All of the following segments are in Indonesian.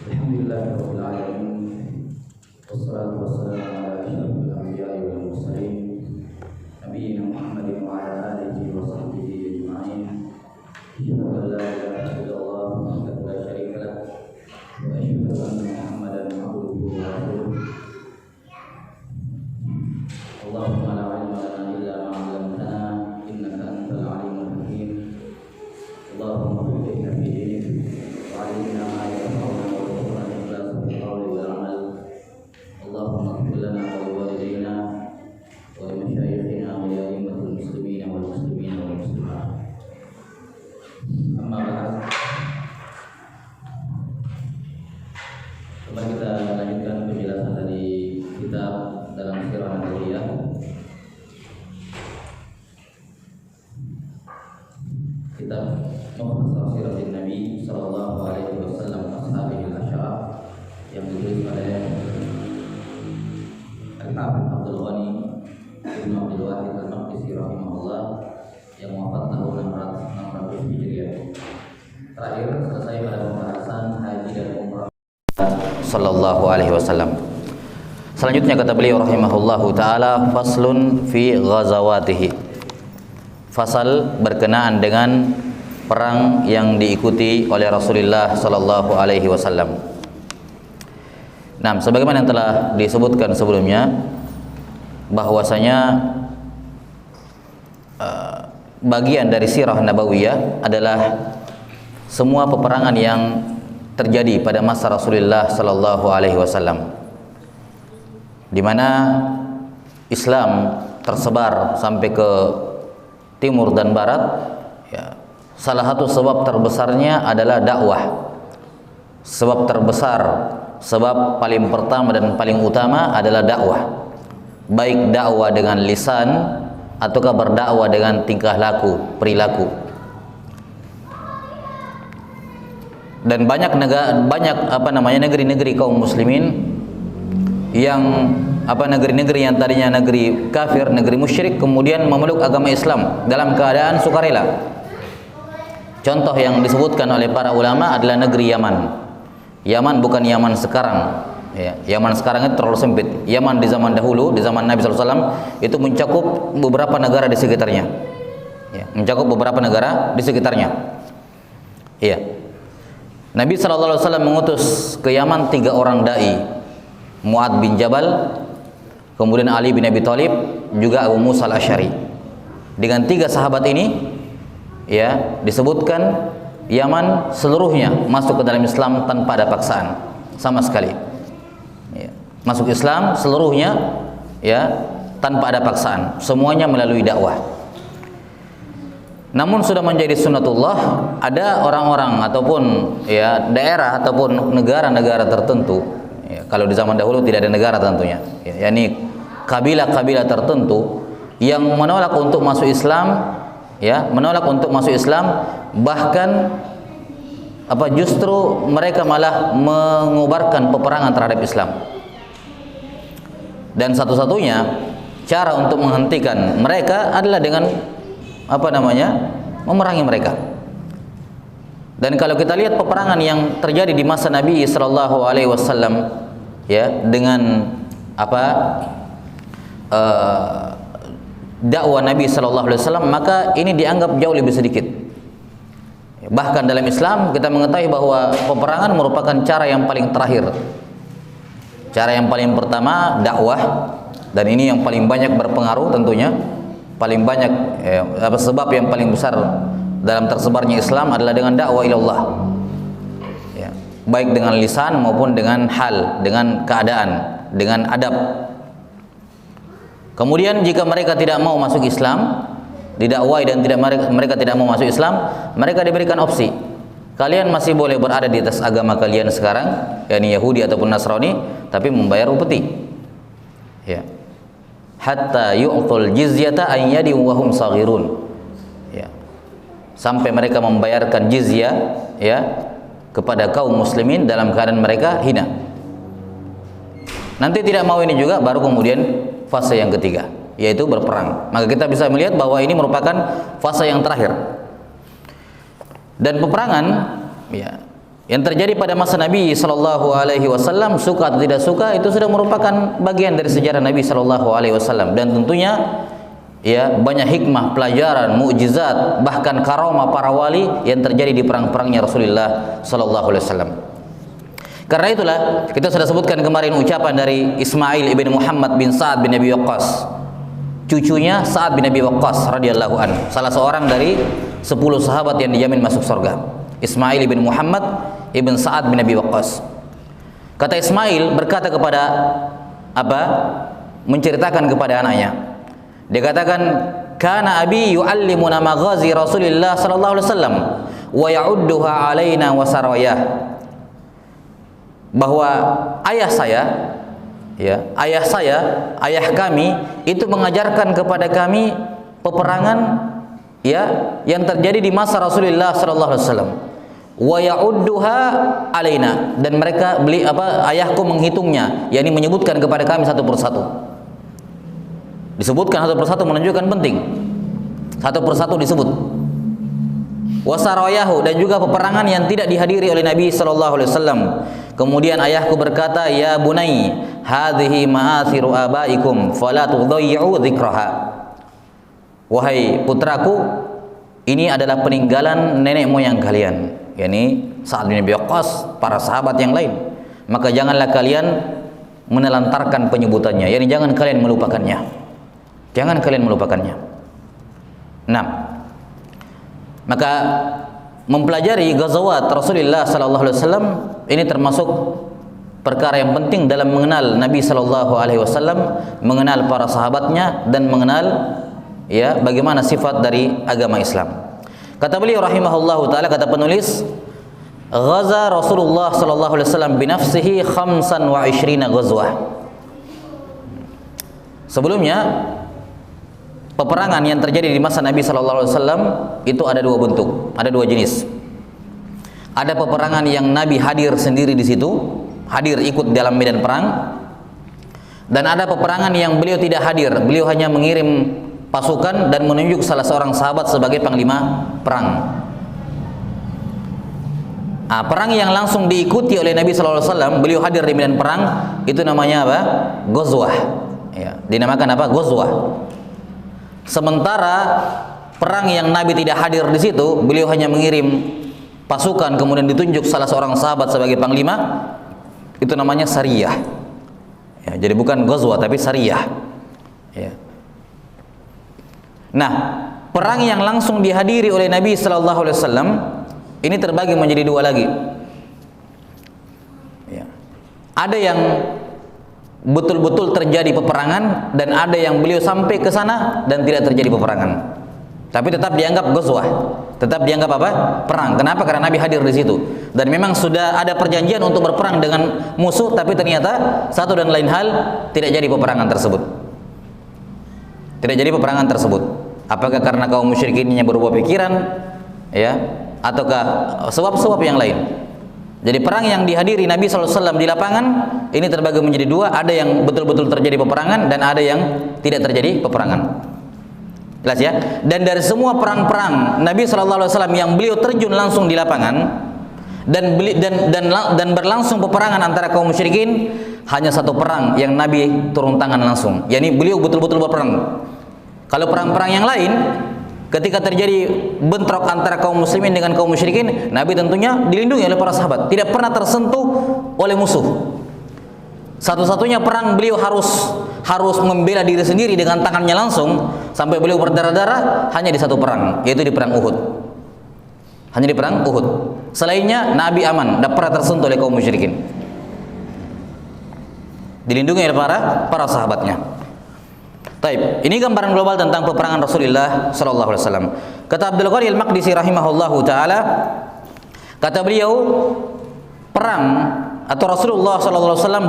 Alhamdulillahirabbil alamin. Wassalatu wassalamu ala asyrofil anbiya'i wal mursalin nabiyina Muhammadin wa ala alihi wa sahbihi ajma'in. Asyhadu an la ilaha illallah wahdahu la syarika lah wa asyhadu anna Muhammadan abduhu wa rasuluh. Allahumma la ilma lana illa ma 'allamtana innaka antal alimul hakim. Allahumma faqihna fi dinik wa 'allimna ma yanfa'una warzuqna al-ikhlasa fil qawli wal 'amal. Allahumma ighfir lana wa liwalidayna wa li masyayikhina wa li a'immatil muslimina wal muslimin wal muslimat. Amma ba'd. Coba kita lanjutkan penjelasan dari kitab dalam Sirah Nabawiyah. Kitab Mukhtasar Siratin Nabi sallallahu alaihi wasallam ashabihi al-asyara yang ditulis oleh Al-Hafidz Abdul Ghani Ibnu Abdul Wahid Al-Maqdisi rahimahullah yang wafat tahun 600 Hijriah. Terakhir selesai pada pembahasan haji dan umrah sallallahu alaihi wasallam. Selanjutnya kata beliau rahimahullahu taala, faslun fi ghazawatihi. Fasal berkenaan dengan perang yang diikuti oleh Rasulullah sallallahu alaihi wasallam. Nah, sebagaimana yang telah disebutkan sebelumnya bahwasanya bagian dari sirah nabawiyah adalah semua peperangan yang terjadi pada masa Rasulullah sallallahu alaihi wasallam, di mana Islam tersebar sampai ke timur dan barat. Ya, salah satu sebab terbesarnya adalah dakwah. Sebab terbesar, sebab paling pertama dan paling utama adalah dakwah. Baik dakwah dengan lisan ataukah berdakwah dengan tingkah laku, perilaku. Dan banyak negeri-negeri kaum muslimin yang negeri-negeri yang tadinya negeri kafir, negeri musyrik, kemudian memeluk agama Islam dalam keadaan sukarela. Contoh yang disebutkan oleh para ulama adalah negeri Yaman. Yaman bukan Yaman sekarang. Ya, Yaman sekarang itu terlalu sempit. Yaman di zaman dahulu, di zaman Nabi SAW, itu mencakup beberapa negara di sekitarnya. Ya, mencakup beberapa negara di sekitarnya. Iya. Nabi SAW mengutus ke Yaman 3 orang dai, Mu'ad bin Jabal, kemudian Ali bin Abi Thalib, juga Abu Musa al-Asy'ari. Dengan 3 sahabat ini, ya, disebutkan Yaman seluruhnya masuk ke dalam Islam tanpa ada paksaan sama sekali. Ya, masuk Islam seluruhnya, ya, tanpa ada paksaan, semuanya melalui dakwah. Namun sudah menjadi sunnatullah, ada orang-orang ataupun ya daerah ataupun negara-negara tertentu. Ya, kalau di zaman dahulu tidak ada negara tentunya, ya, yakni kabilah-kabilah tertentu yang menolak untuk masuk Islam, ya, menolak untuk masuk Islam, bahkan justru mereka malah mengobarkan peperangan terhadap Islam. Dan satu-satunya cara untuk menghentikan mereka adalah dengan memerangi mereka. Dan kalau kita lihat peperangan yang terjadi di masa Nabi sallallahu alaihi wasallam, ya, dengan dakwah Nabi sallallahu alaihi wasallam, maka ini dianggap jauh lebih sedikit. Bahkan dalam Islam kita mengetahui bahwa peperangan merupakan cara yang paling terakhir. Cara yang paling pertama dakwah, dan ini yang paling banyak berpengaruh tentunya. Paling banyak sebab yang paling besar dalam tersebarnya Islam adalah dengan dakwah ilallah. Ya, baik dengan lisan maupun dengan hal, dengan keadaan, dengan adab. Kemudian jika mereka tidak mau masuk Islam, didakwai dan mereka tidak mau masuk Islam, mereka diberikan opsi. Kalian masih boleh berada di atas agama kalian sekarang, yakni Yahudi ataupun Nasrani, tapi membayar upeti. Ya. Hatta yu'tul jizyata an yadin wa hum saghirun. Ya. Sampai mereka membayarkan jizyah, ya, kepada kaum muslimin dalam keadaan mereka hina. Nanti tidak mau ini juga, baru kemudian fase yang ketiga, yaitu berperang. Maka kita bisa melihat bahwa ini merupakan fase yang terakhir. Dan peperangan, ya, Yang terjadi pada masa Nabi sallallahu alaihi wasallam, suka atau tidak suka, itu sudah merupakan bagian dari sejarah Nabi sallallahu alaihi wasallam, dan tentunya ya banyak hikmah, pelajaran, mukjizat, bahkan karamah para wali yang terjadi di perang-perangnya Rasulullah sallallahu alaihi wasallam. Karena itulah kita sudah sebutkan kemarin ucapan dari Ismail ibn Muhammad bin Sa'ad bin Abi Waqqas, cucunya Sa'ad bin Abi Waqqas radhiyallahu anhu, salah seorang dari 10 sahabat yang dijamin masuk surga. Ismail ibn Muhammad ibn Sa'ad bin Abi Waqqas. Kata Ismail berkata kepada menceritakan kepada anaknya. Dia katakan, "Kana abi yu'allimuna maghazi Rasulillah sallallahu alaihi wasallam wa ya'udduha alaina wa sarayah." Bahwa ayah kami itu mengajarkan kepada kami peperangan ya yang terjadi di masa Rasulullah sallallahu alaihi wasallam. Wa ya'udduha alaina, dan mereka ayahku menghitungnya, yakni menyebutkan kepada kami satu persatu. Disebutkan satu persatu menunjukkan penting. Satu persatu disebut. Wasarayahu, dan juga peperangan yang tidak dihadiri oleh Nabi sallallahu alaihi wasallam. Kemudian ayahku berkata, "Ya bunai, hadhihi ma'athiru abaikum, fala tudayyi'u dzikraha." Wahai putraku, ini adalah peninggalan nenek moyang kalian, yakni Sa'ad bin Abi Waqqas, para sahabat yang lain. Maka janganlah kalian menelantarkan penyebutannya, yakni jangan kalian melupakannya. Jangan kalian melupakannya. Nah, maka mempelajari ghazawat Rasulullah sallallahu alaihi wasallam ini termasuk perkara yang penting dalam mengenal Nabi sallallahu alaihi wasallam, mengenal para sahabatnya, dan mengenal ya bagaimana sifat dari agama Islam. Kata beliau rahimahullahu taala, kata penulis, ghaza Rasulullah sallallahu alaihi wasallam binafsihi 25 ghazwah. Sebelumnya peperangan yang terjadi di masa Nabi sallallahu alaihi wasallam itu ada dua bentuk, ada dua jenis. Ada peperangan yang Nabi hadir sendiri di situ, hadir ikut dalam medan perang. Dan ada peperangan yang beliau tidak hadir, beliau hanya mengirim pasukan dan menunjuk salah seorang sahabat sebagai panglima perang. Perang yang langsung diikuti oleh Nabi sallallahu alaihi wasallam, beliau hadir di medan perang, itu namanya apa? Ghazwah. Ya, dinamakan apa? Ghazwah. Sementara perang yang Nabi tidak hadir di situ, beliau hanya mengirim pasukan kemudian ditunjuk salah seorang sahabat sebagai panglima, itu namanya sariyah. Ya, jadi bukan ghazwah tapi sariyah. Ya. Nah, perang yang langsung dihadiri oleh Nabi sallallahu alaihi wasallam ini terbagi menjadi dua lagi. Ya. Ada yang betul-betul terjadi peperangan, dan ada yang beliau sampai ke sana dan tidak terjadi peperangan, tapi tetap dianggap ghazwah, tetap dianggap apa? Perang. Kenapa? Karena Nabi hadir di situ, dan memang sudah ada perjanjian untuk berperang dengan musuh, tapi ternyata satu dan lain hal tidak jadi peperangan tersebut. Tidak jadi peperangan tersebut. Apakah karena kaum musyrikinnya berubah pikiran, ya, ataukah sebab-sebab yang lain? Jadi perang yang dihadiri Nabi SAW di lapangan ini terbagi menjadi dua. Ada yang betul-betul terjadi peperangan, dan ada yang tidak terjadi peperangan. Jelas ya? Dan dari semua perang-perang Nabi SAW yang beliau terjun langsung di lapangan dan berlangsung peperangan antara kaum musyrikin, hanya satu perang yang Nabi turun tangan langsung, yakni beliau betul-betul berperang. Kalau perang-perang yang lain, ketika terjadi bentrok antara kaum muslimin dengan kaum musyrikin, Nabi tentunya dilindungi oleh para sahabat, tidak pernah tersentuh oleh musuh. Satu-satunya perang beliau harus membela diri sendiri dengan tangannya langsung sampai beliau berdarah-darah hanya di satu perang, yaitu di perang Uhud. Hanya di perang Uhud. Selainnya Nabi aman, tidak pernah tersentuh oleh kaum musyrikin. Dilindungi oleh para sahabatnya. Taib. Ini gambaran global tentang peperangan Rasulullah sallallahu alaihi wasallam. Kata Abdul Ghani Al-Maqdisi rahimahullahu taala, kata beliau, perang atau Rasulullah sallallahu alaihi wasallam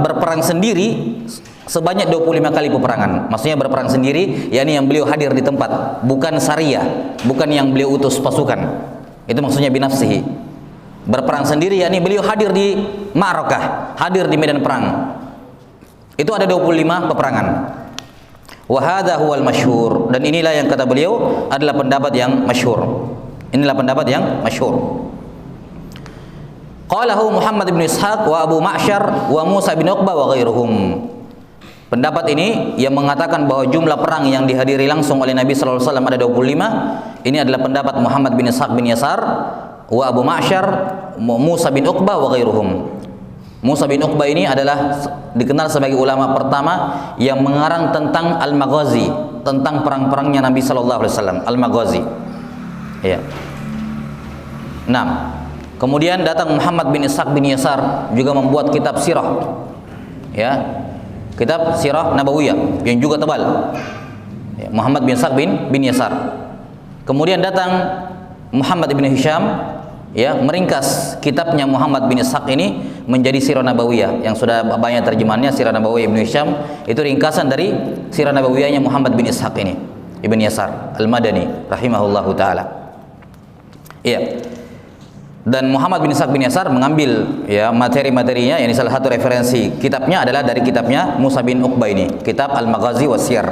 berperang sendiri sebanyak 25 kali peperangan. Maksudnya berperang sendiri, yakni yang beliau hadir di tempat, bukan sariyah, bukan yang beliau utus pasukan. Itu maksudnya binafsihi. Berperang sendiri yakni beliau hadir di ma'rakah, hadir di medan perang. Itu ada 25 peperangan. Wa hadza huwal masyhur, dan inilah yang kata beliau adalah pendapat yang masyhur. Inilah pendapat yang masyhur. Qalahu Muhammad bin Ishaq wa Abu Ma'syar wa Musa bin Uqbah wa ghairuhum. Pendapat ini yang mengatakan bahwa jumlah perang yang dihadiri langsung oleh Nabi sallallahu alaihi wasallam ada 25. Ini adalah pendapat Muhammad bin Ishaq bin Yasar wa Abu Ma'syar, Musa bin Uqbah wa ghairuhum. Musa bin Uqbah ini adalah dikenal sebagai ulama pertama yang mengarang tentang Al-Maghazi, tentang perang-perangnya Nabi sallallahu alaihi wasallam, Al-Maghazi. Ya. Nah, kemudian datang Muhammad bin Ishaq bin Yasar juga membuat kitab sirah. Ya. Kitab sirah Nabawiyah yang juga tebal. Ya, Muhammad bin Ishaq bin Yasar. Kemudian datang Muhammad bin Hisham, ya, meringkas kitabnya Muhammad bin Ishaq ini menjadi sirah Nabawiyah yang sudah banyak terjemahannya. Sirah Nabawiyah Ibnu Hisham itu ringkasan dari sirah Nabawiyahnya Muhammad bin Ishaq ini, Ibn Yasar Al-Madani rahimahullahu taala. Iya. Dan Muhammad bin Ishaq bin Yasar mengambil, ya, materi-materinya, yakni salah satu referensi kitabnya adalah dari kitabnya Musa bin Uqbah ini, kitab Al-Maghazi wa Siyar,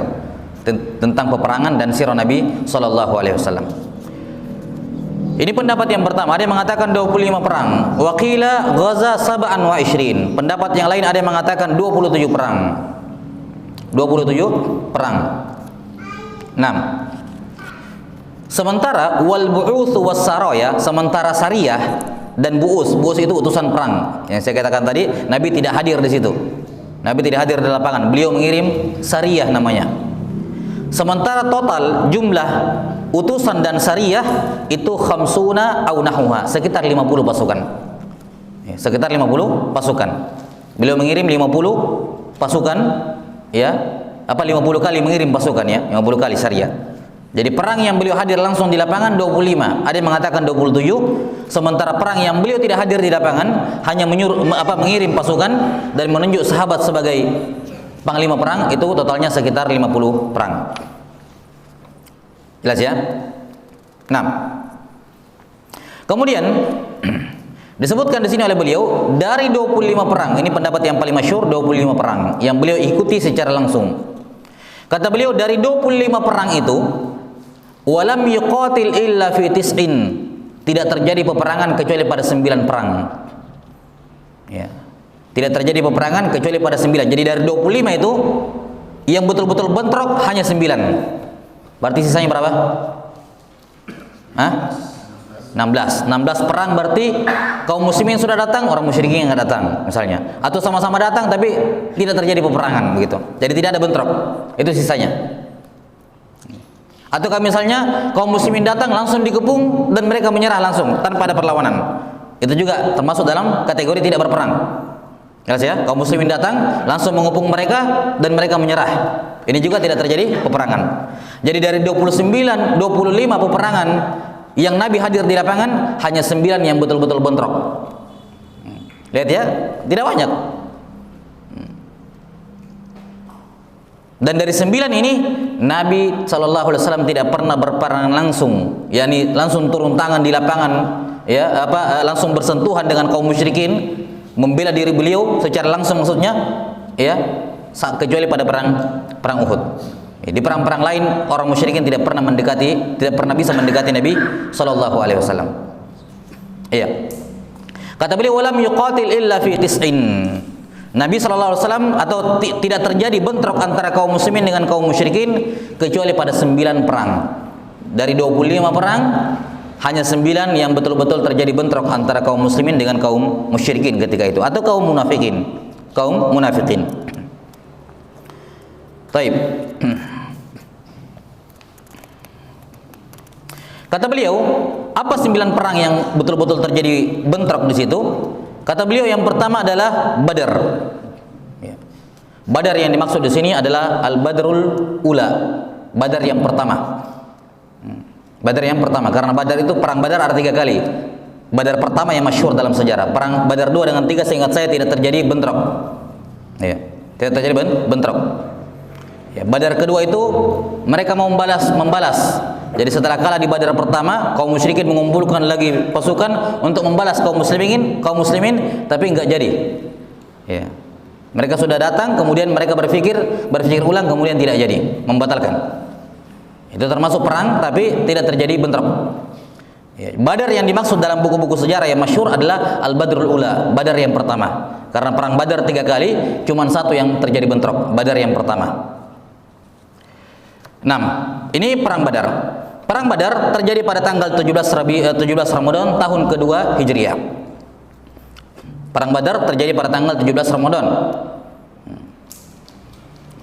tentang peperangan dan sirah Nabi sallallahu alaihi wasallam. Ini pendapat yang pertama, ada yang mengatakan 25 perang. Wa qila ghaza sab'an wa 20. Pendapat yang lain ada yang mengatakan 27 perang. 27 perang. 6. Sementara wal bu'uts was saraya, sementara sariyah dan bu'us itu utusan perang. Yang saya katakan tadi, Nabi tidak hadir di situ. Nabi tidak hadir di lapangan. Beliau mengirim sariyah namanya. Sementara total jumlah utusan dan sariyah itu khamsuna au nahwa, sekitar 50 pasukan. Ya, sekitar 50 pasukan. Beliau mengirim 50 pasukan, ya. 50 kali mengirim pasukan, ya. 50 kali sariyah. Jadi perang yang beliau hadir langsung di lapangan 25, ada yang mengatakan 27, sementara perang yang beliau tidak hadir di lapangan hanya mengirim pasukan dan menunjuk sahabat sebagai panglima perang, itu totalnya sekitar 50 perang. Jelas ya? 6. Kemudian disebutkan di sini oleh beliau dari 25 perang, ini pendapat yang paling masyhur, 25 perang yang beliau ikuti secara langsung. Kata beliau dari 25 perang itu walam yuqatil illa fi tis'in, tidak terjadi peperangan kecuali pada 9 perang. Ya. Tidak terjadi peperangan kecuali pada 9. Jadi dari 25 itu yang betul-betul bentrok hanya 9. Berarti sisanya berapa? Hah? 16 perang, berarti kaum muslimin sudah datang, orang musyrikin yang nggak datang misalnya, atau sama-sama datang tapi tidak terjadi peperangan begitu. Jadi tidak ada bentrok. Itu sisanya. Atau misalnya kaum muslimin datang langsung dikepung dan mereka menyerah langsung tanpa ada perlawanan. Itu juga termasuk dalam kategori tidak berperang. Jelas ya? Kaum muslimin datang langsung mengepung mereka dan mereka menyerah. Ini juga tidak terjadi peperangan. Jadi dari 25 peperangan yang Nabi hadir di lapangan hanya 9 yang betul-betul bentrok. Lihat ya, tidak banyak. Dan dari 9 ini Nabi sallallahu alaihi wasallam tidak pernah berperang langsung, yakni langsung turun tangan di lapangan, ya, langsung bersentuhan dengan kaum musyrikin, membela diri beliau secara langsung maksudnya, ya, kecuali pada perang Uhud. Di perang-perang lain orang musyrikin tidak pernah bisa mendekati Nabi sallallahu alaihi wasallam. Iya. Kata beliau walam yuqatil illa fi tis'in. Nabi sallallahu alaihi wasallam atau tidak terjadi bentrok antara kaum muslimin dengan kaum musyrikin kecuali pada 9 perang. Dari 25 perang hanya 9 yang betul-betul terjadi bentrok antara kaum muslimin dengan kaum musyrikin ketika itu, atau kaum munafikin. Baik. Kata beliau, apa 9 perang yang betul-betul terjadi bentrok di situ? Kata beliau yang pertama adalah Badar. Badar yang dimaksud di sini adalah Al-Badrul Ula, Badar yang pertama. Badar yang pertama, karena Badar itu perang Badar ada 3 kali. Badar pertama yang masyhur dalam sejarah. Perang Badar 2 dengan 3 seingat saya tidak terjadi bentrok. Ya, tidak terjadi bentrok. Ya, Badar kedua itu mereka mau membalas. Jadi setelah kalah di Badar pertama, kaum musyrikin mengumpulkan lagi pasukan untuk membalas kaum muslimin, tapi enggak jadi. Ya. Mereka sudah datang, kemudian mereka berpikir ulang, kemudian tidak jadi, membatalkan. Itu termasuk perang, tapi tidak terjadi bentrok. Ya, Badar yang dimaksud dalam buku-buku sejarah yang masyhur adalah Al-Badrul Ula, Badar yang pertama. Karena perang Badar 3 kali, cuman satu yang terjadi bentrok, Badar yang pertama. 6. Ini perang Badar. Perang Badar terjadi pada tanggal 17 Ramadan tahun kedua Hijriah. Perang Badar terjadi pada tanggal 17 Ramadan.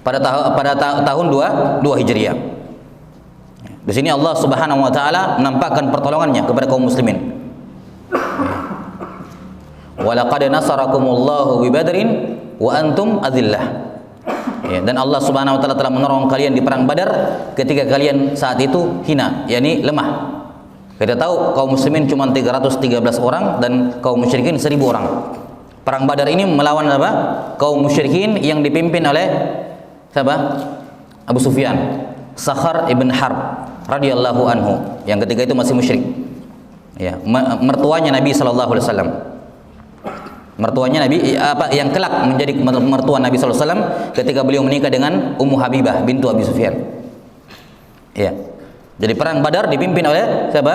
Pada tahun 2 Hijriah. Di sini Allah Subhanahu wa taala menampakkan pertolongannya kepada kaum muslimin. Wa laqad nasarakumullahu bi Badrin wa antum adillah. Ya, dan Allah Subhanahu wa taala telah menolong kalian di perang Badar ketika kalian saat itu hina, yakni lemah. Kita tahu kaum muslimin cuma 313 orang dan kaum musyrikin 1000 orang. Perang Badar ini melawan apa? Kaum musyrikin yang dipimpin oleh siapa? Abu Sufyan, Sakhar ibn Harb radhiyallahu anhu, yang ketika itu masih musyrik. Ya, mertuanya Nabi sallallahu alaihi wasallam. Mertuanya Nabi yang kelak menjadi mertua Nabi sallallahu alaihi wasallam ketika beliau menikah dengan Ummu Habibah bintu Abi Sufyan. Ya. Jadi perang Badar dipimpin oleh siapa?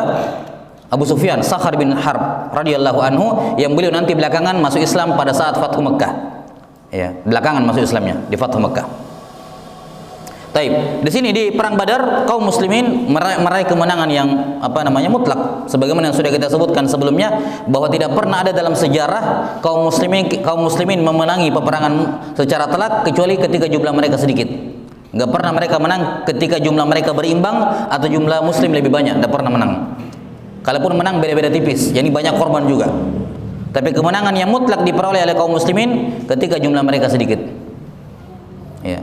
Abu Sufyan, Sakhar bin Harb radhiyallahu anhu, yang beliau nanti belakangan masuk Islam pada saat Fathu Mekkah. Ya, belakangan masuk Islamnya di Fathu Mekkah. Taib. Di sini di perang Badar kaum muslimin meraih kemenangan yang mutlak, sebagaimana yang sudah kita sebutkan sebelumnya bahwa tidak pernah ada dalam sejarah kaum muslimin memenangi peperangan secara telak kecuali ketika jumlah mereka sedikit. Enggak pernah mereka menang ketika jumlah mereka berimbang atau jumlah muslim lebih banyak, tidak pernah menang. Kalaupun menang beda-beda tipis, yakni banyak korban juga. Tapi kemenangan yang mutlak diperoleh oleh kaum muslimin ketika jumlah mereka sedikit. Ya.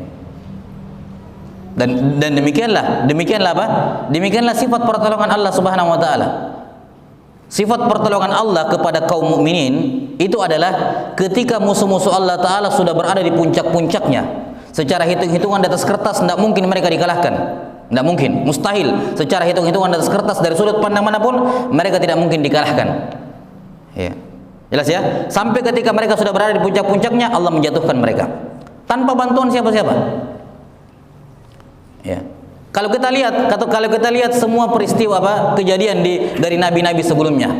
Dan demikianlah apa? Demikianlah sifat pertolongan Allah Subhanahu wa taala. Sifat pertolongan Allah kepada kaum mukminin itu adalah ketika musuh-musuh Allah taala sudah berada di puncak-puncaknya. Secara hitung-hitungan di atas kertas tidak mungkin mereka dikalahkan. Tidak mungkin, mustahil. Secara hitung-hitungan di atas kertas dari sudut pandang manapun mereka tidak mungkin dikalahkan. Ya. Jelas ya? Sampai ketika mereka sudah berada di puncak-puncaknya, Allah menjatuhkan mereka tanpa bantuan siapa-siapa. Ya. Kalau kita lihat semua peristiwa kejadian dari nabi-nabi sebelumnya,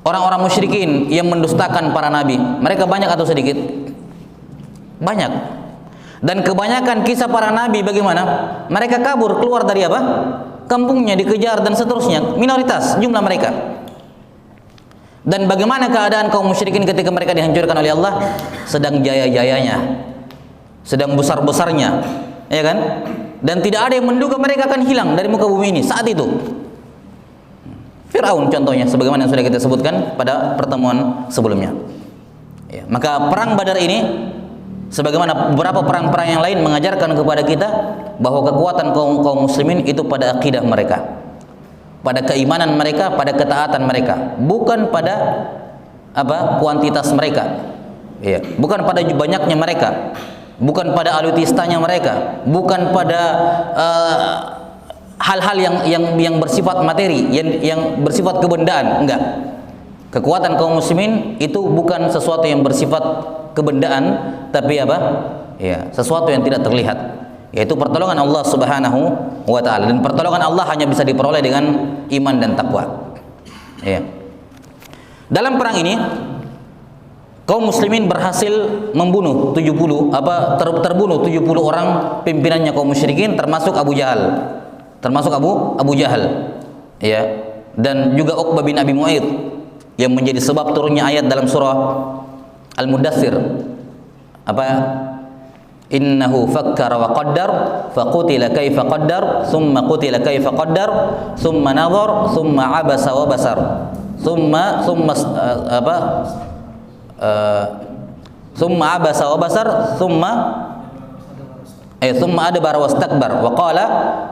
orang-orang musyrikin yang mendustakan para nabi, mereka banyak atau sedikit? Banyak. Dan kebanyakan kisah para nabi bagaimana? Mereka kabur keluar dari kampungnya, dikejar dan seterusnya. Minoritas jumlah mereka. Dan bagaimana keadaan kaum musyrikin ketika mereka dihancurkan oleh Allah? Sedang jaya-jayanya, sedang besar-besarnya, ya kan? Dan tidak ada yang menduga mereka akan hilang dari muka bumi ini saat itu. Firaun contohnya, sebagaimana yang sudah kita sebutkan pada pertemuan sebelumnya. Ya, maka perang Badar ini, sebagaimana beberapa perang-perang yang lain, mengajarkan kepada kita bahwa kekuatan kaum muslimin itu pada akidah mereka, pada keimanan mereka, pada ketaatan mereka, bukan pada kuantitas mereka. Ya, bukan pada banyaknya mereka, bukan pada alutistanya mereka, bukan pada hal-hal yang bersifat materi, yang bersifat kebendaan. Enggak. Kekuatan kaum muslimin itu bukan sesuatu yang bersifat kebendaan, tapi ya, sesuatu yang tidak terlihat, yaitu pertolongan Allah Subhanahu wa taala. Dan pertolongan Allah hanya bisa diperoleh dengan iman dan takwa. Ya. Dalam perang ini kaum muslimin berhasil membunuh terbunuh 70 orang pimpinannya kaum musyrikin, termasuk Abu Jahal. Ya. Dan juga Uqbah bin Abi Mu'aid, yang menjadi sebab turunnya ayat dalam surah Al-Mudaththir. Innahu fakkara wa qaddar faqutila kaifa qaddar thumma qutila kaifa qaddar thumma nadhar thumma abasa wa basar thumma abasa wa basar thumma adbara wastakbar wa qala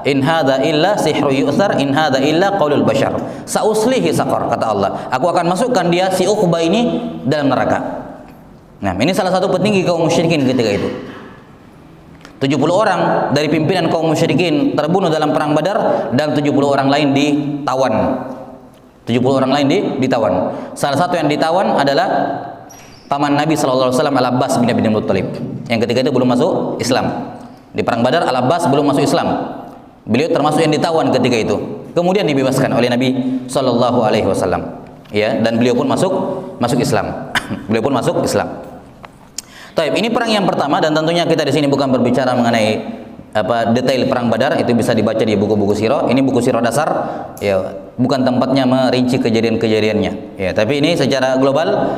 in hadza illa sihru yu'thar in hadza illa qaulul bashar sauslihi saqar, kata Allah, aku akan masukkan dia, si Uqbah ini, dalam neraka. Nah, ini salah satu petinggi kaum musyrikin ketika itu. 70 orang dari pimpinan kaum musyrikin terbunuh dalam perang Badar, dan 70 orang lain ditawan. 70 orang lain ditawan. Salah satu yang ditawan adalah paman Nabi sallallahu alaihi wasallam, Al-Abbas bin Abdul Muttalib, yang ketika itu belum masuk Islam. Di perang Badar Al-Abbas belum masuk Islam. Beliau termasuk yang ditawan ketika itu. Kemudian dibebaskan oleh Nabi sallallahu alaihi wasallam. Ya, dan beliau pun masuk Islam. Beliau pun masuk Islam. Taib, ini perang yang pertama, dan tentunya kita di sini bukan berbicara mengenai detail perang Badar, itu bisa dibaca di buku-buku sirah. Ini buku sirah dasar, ya, bukan tempatnya merinci kejadian-kejadiannya. Ya, tapi ini secara global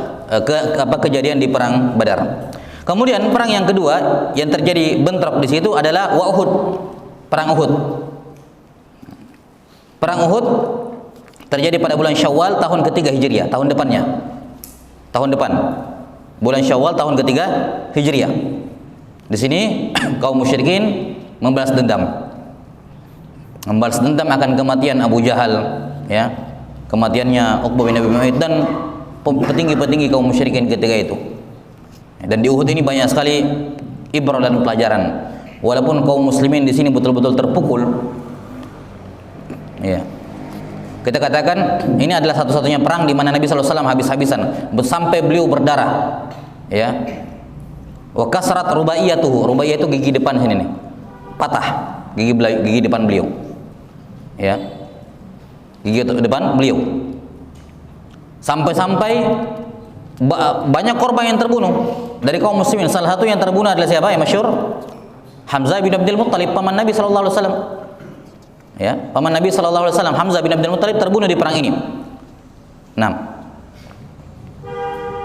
kejadian di perang Badar. Kemudian perang yang kedua yang terjadi bentrok di situ adalah Uhud, perang Uhud. Perang Uhud terjadi pada bulan Syawal tahun ketiga Hijriah, tahun depannya. Tahun depan. Bulan Syawal tahun ketiga Hijriah. Di sini kaum musyrikin membalas dendam. Membalas dendam akan kematian Abu Jahal, ya. Kematiannya Uqbah bin Abi Mu'ayth dan petinggi-petinggi kaum musyrikin ketika itu. Dan di Uhud ini banyak sekali ibrah dan pelajaran. Walaupun kaum muslimin di sini betul-betul terpukul, ya. Kita katakan ini adalah satu-satunya perang di mana Nabi sallallahu alaihi wasallam habis-habisan sampai beliau berdarah, ya. Wa kasrat rubaiyatuhu. Rubaiyah itu gigi depan sini nih. Patah gigi depan beliau. Ya. Gigi depan beliau. Sampai-sampai banyak korban yang terbunuh dari kaum muslimin. Salah satu yang terbunuh adalah siapa? Yang masyhur Hamzah bin Abdul Muttalib, paman Nabi sallallahu alaihi wasallam. Ya, paman Nabi sallallahu alaihi wasallam Hamzah bin Abdul Muttalib terbunuh di perang ini. Nah,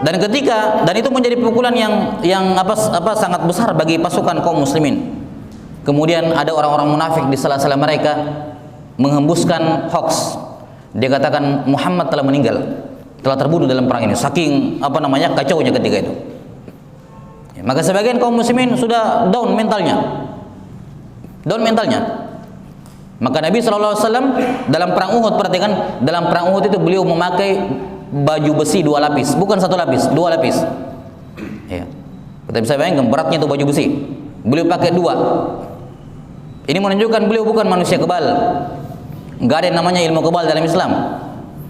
dan itu menjadi pukulan yang sangat besar bagi pasukan kaum muslimin. Kemudian ada orang-orang munafik di sela-sela mereka menghembuskan hoax. Dia katakan Muhammad telah meninggal, telah terbunuh dalam perang ini. Saking kacaunya ketika itu. Ya, maka sebagian kaum muslimin sudah down mentalnya. Maka Nabi SAW dalam perang Uhud, perhatikan, dalam perang Uhud itu beliau memakai baju besi 2 lapis, bukan 1 lapis, 2 lapis. Ya. Kita bisa bayangkan beratnya itu baju besi. Beliau pakai 2. Ini menunjukkan beliau bukan manusia kebal. Enggak ada yang namanya ilmu kebal dalam Islam.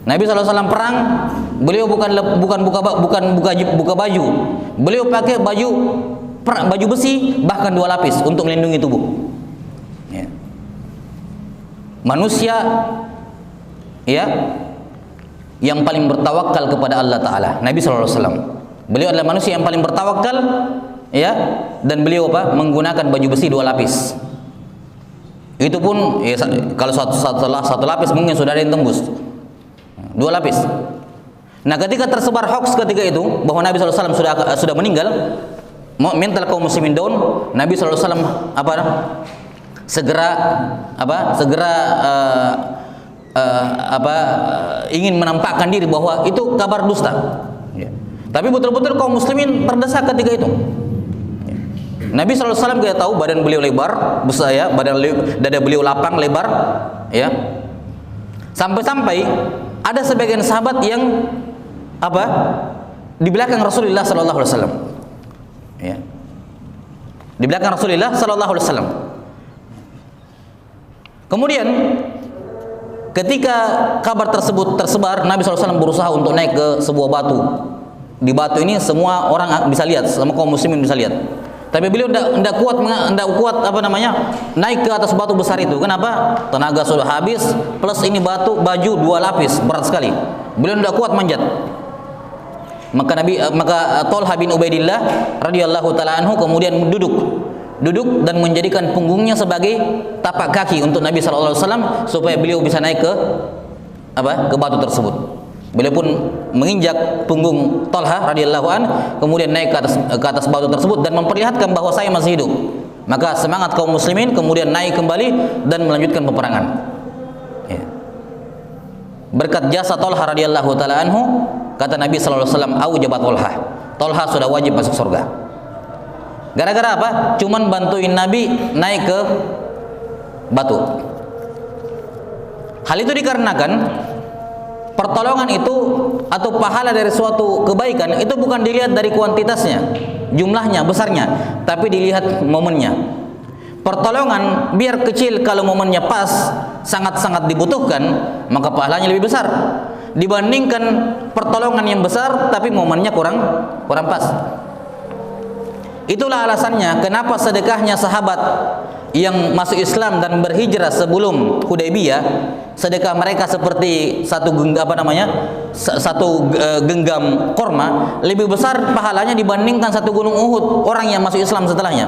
Nabi SAW perang, beliau bukan buka baju. Beliau pakai baju besi bahkan 2 lapis untuk melindungi tubuh. Ya. Manusia, ya, yang paling bertawakal kepada Allah Ta'ala, Nabi SAW. Beliau adalah manusia yang paling bertawakal, ya, dan beliau menggunakan baju besi 2 lapis. Itu pun, ya, kalau satu lapis mungkin sudah ada yang tembus. 2 lapis. Nah, ketika tersebar hoax ketika itu bahwa Nabi SAW sudah meninggal, mental kaum muslimin down, Nabi SAW segera ingin menampakkan diri bahwa itu kabar dusta. Ya. Tapi betul-betul kaum muslimin terdesak ketika itu. Ya. Nabi SAW kita tahu badan beliau lebar, besar, ya, dada beliau lapang lebar, ya. Sampai-sampai ada sebagian sahabat yang di belakang Rasulullah sallallahu alaihi wasallam. Ya. Di belakang Rasulullah sallallahu alaihi wasallam. Kemudian ketika kabar tersebut tersebar, Nabi SAW berusaha untuk naik ke sebuah batu. Di batu ini semua orang bisa lihat, semua kaum muslimin bisa lihat. Tapi beliau tidak kuat naik ke atas batu besar itu. Kenapa? Tenaga sudah habis, plus ini baju 2 lapis, berat sekali. Beliau tidak kuat manjat. Maka Thalha bin Ubaidillah radhiyallahu taala anhu kemudian duduk dan menjadikan punggungnya sebagai tapak kaki untuk Nabi sallallahu alaihi wasallam supaya beliau bisa naik ke batu tersebut. Beliau pun menginjak punggung Thalha radhiyallahu an, kemudian naik ke atas batu tersebut dan memperlihatkan bahwa saya masih hidup. Maka semangat kaum muslimin kemudian naik kembali dan melanjutkan peperangan. Ya. Berkat jasa Thalha radhiyallahu taala anhu, kata Nabi sallallahu alaihi wasallam, aujabat Thalha. Thalha sudah wajib masuk surga. Gara-gara apa? Cuman bantuin Nabi naik ke batu. Hal itu dikarenakan pertolongan itu atau pahala dari suatu kebaikan itu bukan dilihat dari kuantitasnya, jumlahnya, besarnya, tapi dilihat momennya. Pertolongan biar kecil, kalau momennya pas, sangat-sangat dibutuhkan, maka pahalanya lebih besar dibandingkan pertolongan yang besar tapi momennya kurang pas. Itulah alasannya kenapa sedekahnya sahabat yang masuk Islam dan berhijrah sebelum Hudaybiyah, sedekah mereka seperti satu genggam korma, lebih besar pahalanya dibandingkan satu gunung Uhud orang yang masuk Islam setelahnya.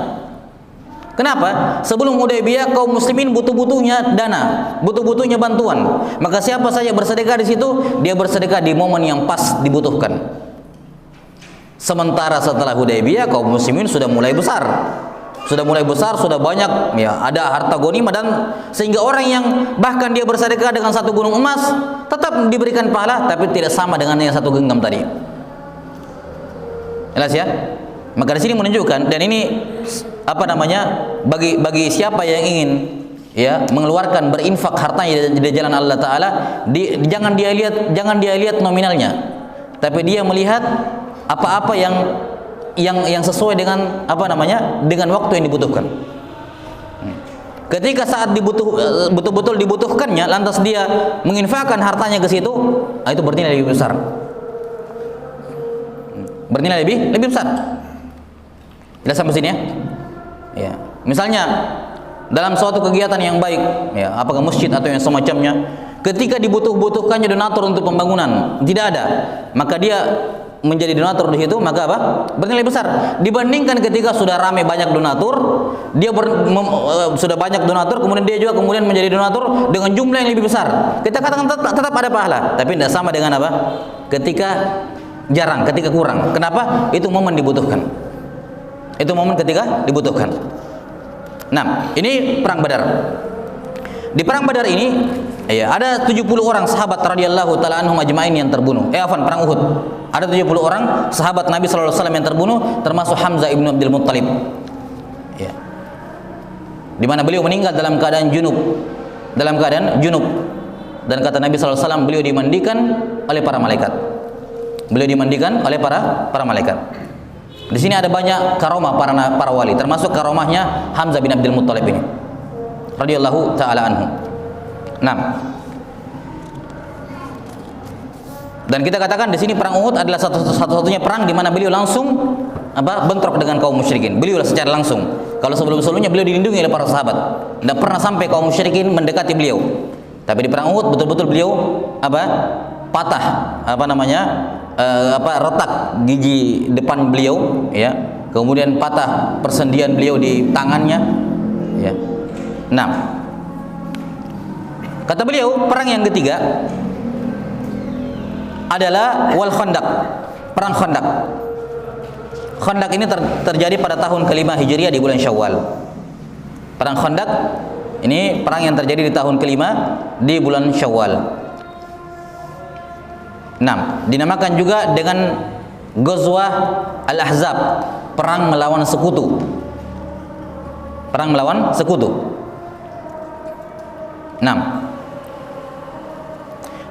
Kenapa? Sebelum Hudaybiyah kaum muslimin butuh-butuhnya dana, butuh-butuhnya bantuan. Maka siapa saja bersedekah di situ, dia bersedekah di momen yang pas dibutuhkan. Sementara setelah Hudaybiyah kaum muslimin sudah mulai besar. Sudah banyak ya, ada harta ghanimah, dan sehingga orang yang bahkan dia bersedekah dengan satu gunung emas tetap diberikan pahala, tapi tidak sama dengan yang satu genggam tadi. Jelas ya? Maka di sini menunjukkan, dan ini bagi siapa yang ingin ya mengeluarkan berinfak hartanya di jalan Allah Taala, jangan dia lihat nominalnya, tapi dia melihat apa-apa yang sesuai dengan dengan waktu yang dibutuhkan. Ketika saat betul-betul dibutuhkannya, lantas dia menginfakkan hartanya ke situ, itu bernilai lebih besar. Bernilai lebih besar. Jelas sampai sini ya? Ya. Misalnya dalam suatu kegiatan yang baik, ya, apakah masjid atau yang semacamnya, ketika dibutuhkannya donatur untuk pembangunan, tidak ada, maka dia menjadi donatur di situ, maka bernilai besar dibandingkan ketika sudah ramai banyak donatur, sudah banyak donatur, kemudian dia juga menjadi donatur dengan jumlah yang lebih besar. Kita katakan tetap ada pahala, tapi tidak sama dengan ketika jarang, ketika kurang. Kenapa? Itu momen dibutuhkan. Itu momen ketika dibutuhkan. Nah, ini perang Badar. Di perang Badar ini ya, ada 70 orang sahabat radhiyallahu taala anhum ajmain yang terbunuh. Perang Uhud. Ada 70 orang sahabat Nabi sallallahu alaihi wasallam yang terbunuh, termasuk Hamzah ibnu Abdul Muttalib. Ya. Di mana beliau meninggal dalam keadaan junub. Dan kata Nabi sallallahu alaihi wasallam, beliau dimandikan oleh para malaikat. Para malaikat. Di sini ada banyak karomah para wali, termasuk karomahnya Hamzah bin Abdul Muttalib ini, radhiyallahu taala anhu. Nah, dan kita katakan di sini perang Uhud adalah satu-satunya perang di mana beliau langsung bentrok dengan kaum musyrikin. Beliau secara langsung. Kalau sebelum-sebelumnya beliau dilindungi oleh para sahabat, tidak pernah sampai kaum musyrikin mendekati beliau. Tapi di perang Uhud betul-betul beliau patah retak gigi depan beliau, ya, kemudian patah persendian beliau di tangannya, ya. Nah, kata beliau, perang yang ketiga adalah wal Khandaq, perang Khandaq. Khandaq ini terjadi pada tahun kelima Hijriah di bulan Syawal. Perang Khandaq ini perang yang terjadi di tahun kelima di bulan Syawal. Nah, dinamakan juga dengan Ghazwah Al-Ahzab, perang melawan sekutu. Nah,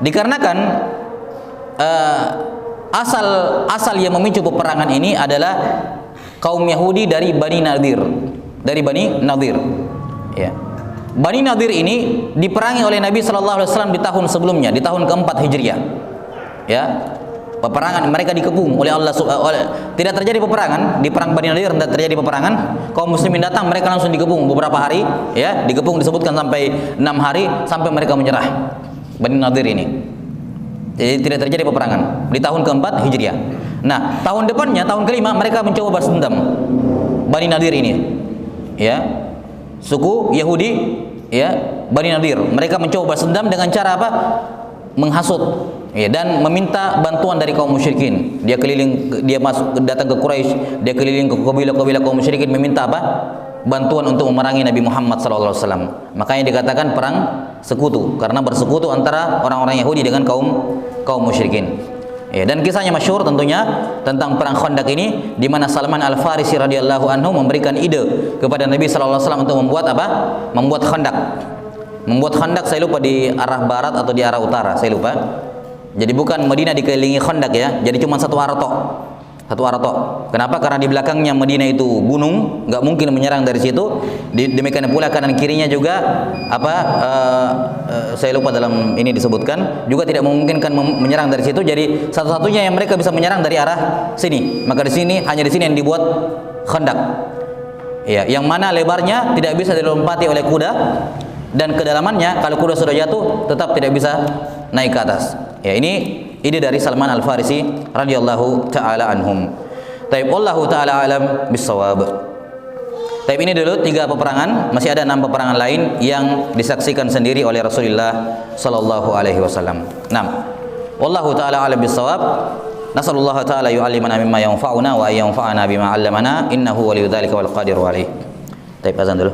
dikarenakan asal yang memicu peperangan ini adalah kaum Yahudi dari Bani Nadir. Ya. Bani Nadir ini diperangi oleh Nabi sallallahu alaihi wasallam di tahun sebelumnya, di tahun keempat Hijriah. Ya, peperangan mereka dikepung oleh Allah. Tidak terjadi peperangan di perang Bani Nadir, tidak terjadi peperangan. Kaum muslimin datang, mereka langsung dikepung beberapa hari, ya, dikepung disebutkan sampai 6 hari sampai mereka menyerah. Bani Nadir ini. Jadi tidak terjadi peperangan di tahun keempat Hijriah. Nah, tahun depannya, tahun kelima, mereka mencoba balas dendam. Bani Nadir ini, ya, suku Yahudi, ya, Bani Nadir. Mereka mencoba balas dendam dengan cara menghasut, ya, dan meminta bantuan dari kaum musyrikin. Dia datang ke Quraisy, dia keliling ke kabilah-kabilah kaum musyrikin meminta bantuan untuk memerangi Nabi Muhammad SAW. Makanya dikatakan perang sekutu, karena bersekutu antara orang-orang Yahudi dengan kaum musyrikin. Ya, dan kisahnya masyhur tentunya tentang perang Khandaq ini, di mana Salman Al-Farisi radhiyallahu anhu memberikan ide kepada Nabi SAW untuk membuat Khandaq. Membuat Khandaq, saya lupa di arah barat atau di arah utara, saya lupa. Jadi bukan Madinah dikelilingi Khandaq, ya. Jadi cuma satu arah tok. Kenapa? Karena di belakangnya Madinah itu gunung, nggak mungkin menyerang dari situ. Demikian pula kanan kirinya juga saya lupa dalam ini disebutkan, juga tidak memungkinkan menyerang dari situ. Jadi satu-satunya yang mereka bisa menyerang dari arah sini. Maka hanya di sini yang dibuat Khandaq. Ya, yang mana lebarnya tidak bisa dilompati oleh kuda dan kedalamannya kalau kuda sudah jatuh tetap tidak bisa naik ke atas. Ya, ini ide dari Salman Al-Farisi radhiyallahu taala anhum. Taib wallahu taala alam bisawab. Taib ini dulu 3 peperangan, masih ada 6 peperangan lain yang disaksikan sendiri oleh Rasulullah sallallahu alaihi wasallam. 6. Wallahu taala alam bisawab. Nasallallahu ta'ala yu'allimana mimma yanfa'una wa yanfa'ana bima 'allamana innahu waliyudzalika wal qadiru alaih. Baik, azan dulu.